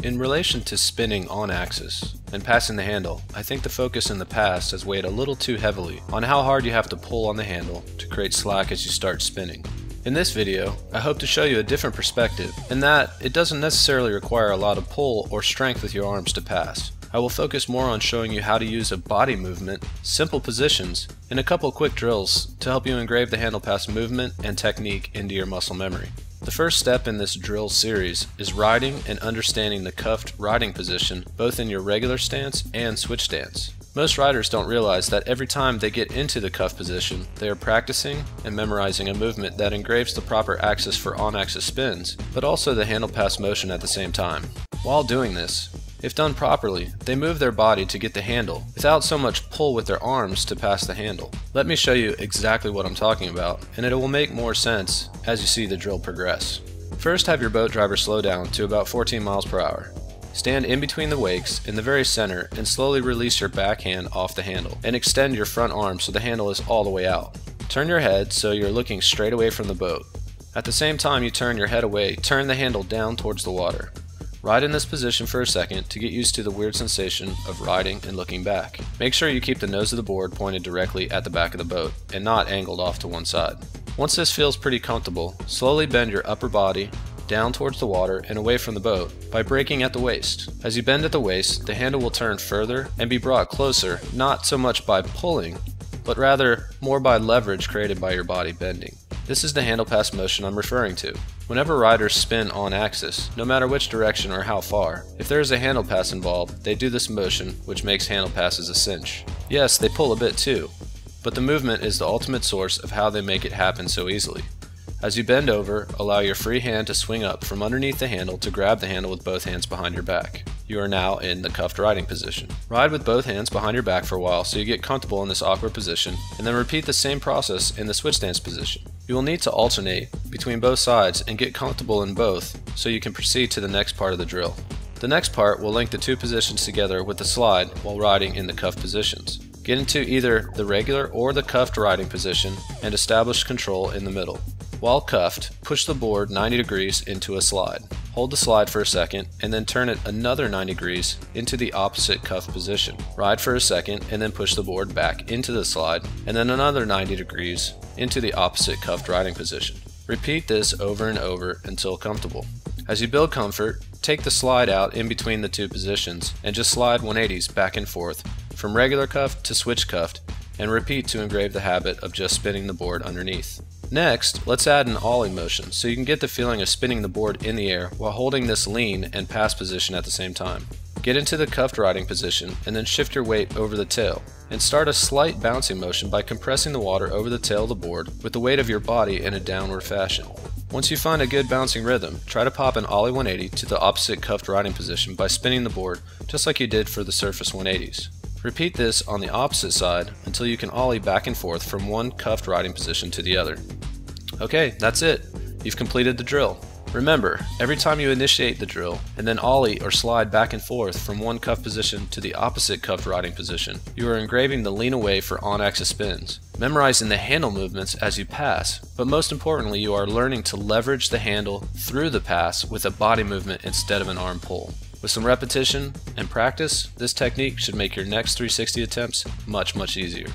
In relation to spinning on axis and passing the handle, I think the focus in the past has weighed a little too heavily on how hard you have to pull on the handle to create slack as you start spinning. In this video, I hope to show you a different perspective in that it doesn't necessarily require a lot of pull or strength with your arms to pass. I will focus more on showing you how to use a body movement, simple positions, and a couple quick drills to help you engrave the handle pass movement and technique into your muscle memory. The first step in this drill series is riding and understanding the cuffed riding position both in your regular stance and switch stance. Most riders don't realize that every time they get into the cuff position, they are practicing and memorizing a movement that engraves the proper axis for on-axis spins, but also the handle pass motion at the same time. While doing this, if done properly, they move their body to get the handle without so much pull with their arms to pass the handle. Let me show you exactly what I'm talking about, and it will make more sense as you see the drill progress. First, have your boat driver slow down to about 14 miles per hour. Stand in between the wakes in the very center and slowly release your back hand off the handle and extend your front arm so the handle is all the way out. Turn your head so you're looking straight away from the boat. At the same time you turn your head away, turn the handle down towards the water. Ride in this position for a second to get used to the weird sensation of riding and looking back. Make sure you keep the nose of the board pointed directly at the back of the boat and not angled off to one side. Once this feels pretty comfortable, slowly bend your upper body down towards the water and away from the boat by braking at the waist. As you bend at the waist, the handle will turn further and be brought closer, not so much by pulling, but rather more by leverage created by your body bending. This is the handle pass motion I'm referring to. Whenever riders spin on axis, no matter which direction or how far, if there is a handle pass involved, they do this motion, which makes handle passes a cinch. Yes, they pull a bit too, but the movement is the ultimate source of how they make it happen so easily. As you bend over, allow your free hand to swing up from underneath the handle to grab the handle with both hands behind your back. You are now in the cuffed riding position. Ride with both hands behind your back for a while so you get comfortable in this awkward position, and then repeat the same process in the switch stance position. You will need to alternate between both sides and get comfortable in both so you can proceed to the next part of the drill. The next part will link the two positions together with the slide while riding in the cuffed positions. Get into either the regular or the cuffed riding position and establish control in the middle. While cuffed, push the board 90 degrees into a slide. Hold the slide for a second and then turn it another 90 degrees into the opposite cuff position. Ride for a second and then push the board back into the slide and then another 90 degrees into the opposite cuffed riding position. Repeat this over and over until comfortable. As you build comfort, take the slide out in between the two positions and just slide 180s back and forth from regular cuffed to switch cuffed and repeat to engrave the habit of just spinning the board underneath. Next, let's add an ollie motion so you can get the feeling of spinning the board in the air while holding this lean and pass position at the same time. Get into the cuffed riding position and then shift your weight over the tail and start a slight bouncing motion by compressing the water over the tail of the board with the weight of your body in a downward fashion. Once you find a good bouncing rhythm, try to pop an ollie 180 to the opposite cuffed riding position by spinning the board just like you did for the surface 180s. Repeat this on the opposite side until you can ollie back and forth from one cuffed riding position to the other. Okay, that's it. You've completed the drill. Remember, every time you initiate the drill and then ollie or slide back and forth from one cuff position to the opposite cuffed riding position, you are engraving the lean away for on-axis spins, memorizing the handle movements as you pass, but most importantly you are learning to leverage the handle through the pass with a body movement instead of an arm pull. With some repetition and practice, this technique should make your next 360 attempts much easier.